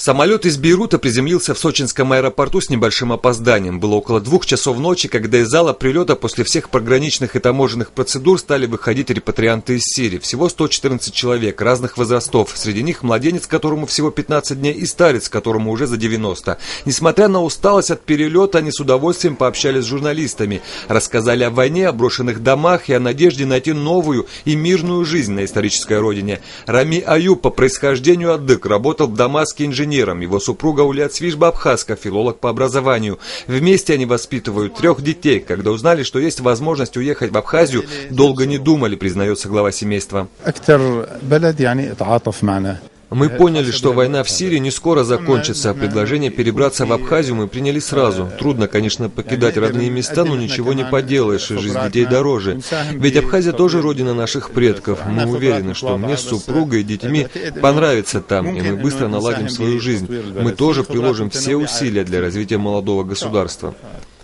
Самолет из Бейрута приземлился в сочинском аэропорту с небольшим опозданием. Было около 2 часов ночи, когда из зала прилета после всех пограничных и таможенных процедур стали выходить репатрианты из Сирии. Всего 114 человек разных возрастов. Среди них младенец, которому всего 15 дней, и старец, которому уже за 90. Несмотря на усталость от перелета, они с удовольствием пообщались с журналистами. Рассказали о войне, о брошенных домах и о надежде найти новую и мирную жизнь на исторической родине. Рами Аюб по происхождению адык, работал в Дамаске инженером. Его супруга Улят Свижба абхазка, филолог по образованию. Вместе они воспитывают 3 детей. Когда узнали, что есть возможность уехать в Абхазию, долго не думали, признается глава семейства. Мы поняли, что война в Сирии не скоро закончится. Предложение перебраться в Абхазию мы приняли сразу. Трудно, конечно, покидать родные места, но ничего не поделаешь, жизнь детей дороже. Ведь Абхазия тоже родина наших предков. Мы уверены, что мне с супругой и детьми понравится там, и мы быстро наладим свою жизнь. Мы тоже приложим все усилия для развития молодого государства.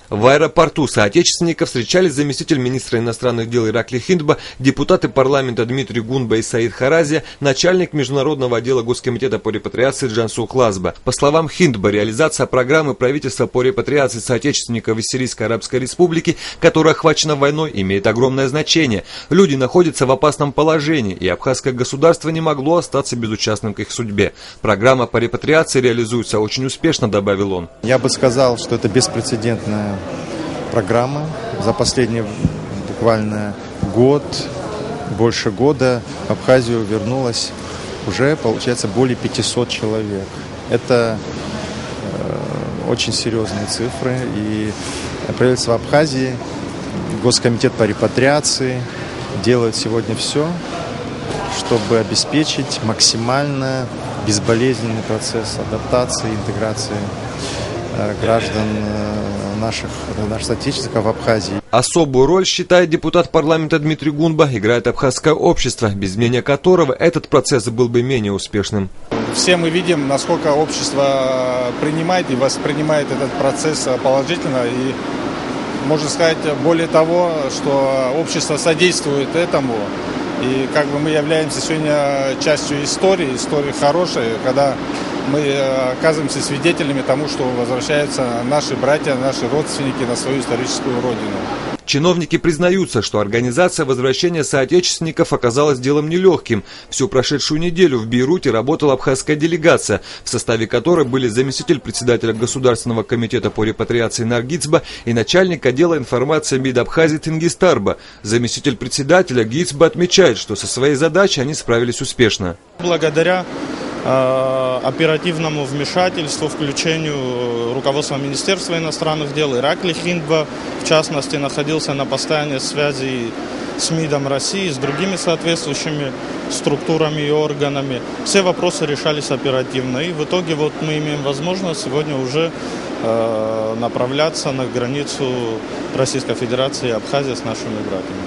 В аэропорту соотечественников встречались заместитель министра иностранных дел Иракли Хиндба, депутаты парламента Дмитрий Гунба и Саид Харазия, начальник международного отдела Госкомитета по репатриации Джансу Клазба. По словам Хиндба, реализация программы правительства по репатриации соотечественников из Сирийской Арабской Республики, которая охвачена войной, имеет огромное значение. Люди находятся в опасном положении, и абхазское государство не могло остаться безучастным к их судьбе. Программа по репатриации реализуется очень успешно, добавил он. Я бы сказал, что это беспрецедентная программа. За последний буквально год, больше года в Абхазию вернулось уже, получается, более 500 человек. Это очень серьезные цифры. И правительство Абхазии, Госкомитет по репатриации делают сегодня все, чтобы обеспечить максимально безболезненный процесс адаптации, интеграции граждан наших соотечественников в Абхазии. Особую роль, считает депутат парламента Дмитрий Гунба, играет абхазское общество, без мнения которого этот процесс был бы менее успешным. Все мы видим, насколько общество принимает и воспринимает этот процесс положительно. И можно сказать, более того, что общество содействует этому. И как бы мы являемся сегодня частью истории хорошей, когда мы оказываемся свидетелями тому, что возвращаются наши братья, наши родственники на свою историческую родину. Чиновники признаются, что организация возвращения соотечественников оказалась делом нелегким. Всю прошедшую неделю в Бейруте работала абхазская делегация, в составе которой были заместитель председателя Государственного комитета по репатриации Наргицба и начальник отдела информации МИД Абхазии Тенгизтарба. Заместитель председателя Гицба отмечает, что со своей задачей они справились успешно. Благодаря оперативному вмешательству, включению руководства Министерства иностранных дел, Иракли Хиндба, в частности, находился на постоянной связи с МИДом России, с другими соответствующими структурами и органами. Все вопросы решались оперативно. И в итоге вот мы имеем возможность сегодня уже направляться на границу Российской Федерации и Абхазии с нашими братьями.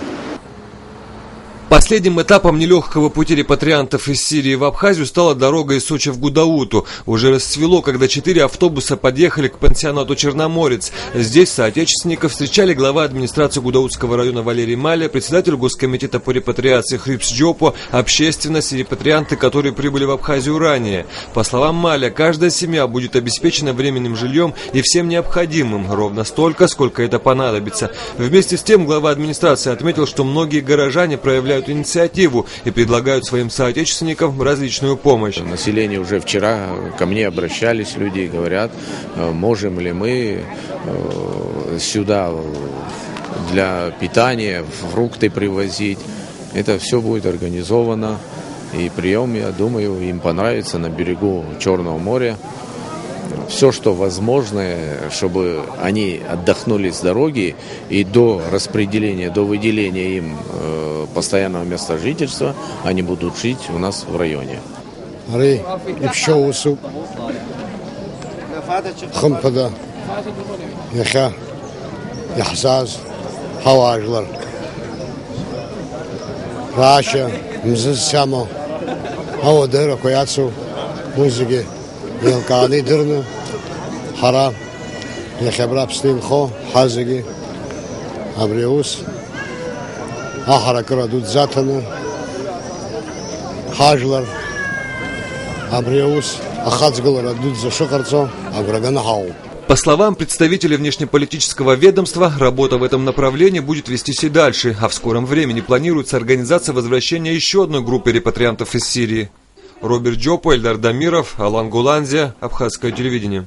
Последним этапом нелегкого пути репатриантов из Сирии в Абхазию стала дорога из Сочи в Гудауту. Уже расцвело, когда 4 автобуса подъехали к пансионату «Черноморец». Здесь соотечественников встречали глава администрации Гудаутского района Валерий Маля, председатель Госкомитета по репатриации Хрипс Джопо, общественность и репатрианты, которые прибыли в Абхазию ранее. По словам Маля, каждая семья будет обеспечена временным жильем и всем необходимым, ровно столько, сколько это понадобится. Вместе с тем глава администрации отметил, что многие горожане проявляют инициативу и предлагают своим соотечественникам различную помощь. Население уже вчера ко мне обращались, люди и говорят, можем ли мы сюда для питания фрукты привозить. Это все будет организовано. И прием, я думаю, им понравится на берегу Черного моря. Все, что возможно, чтобы они отдохнули с дороги и до распределения, до выделения им постоянного места жительства, они будут жить у нас в районе. Елкани дырны, хара, яхебра пстим хо, хазиги, абриус, ахара крадут затаны, хажлар, Абриус, Ахацгал, Радудза, Шокарцо, Аграганахау. По словам представителей внешнеполитического ведомства, работа в этом направлении будет вестись и дальше, а в скором времени планируется организация возвращения еще одной группы репатриантов из Сирии. Роберт Джопо, Эльдар Дамиров, Алан Гуланзия, Абхазское телевидение.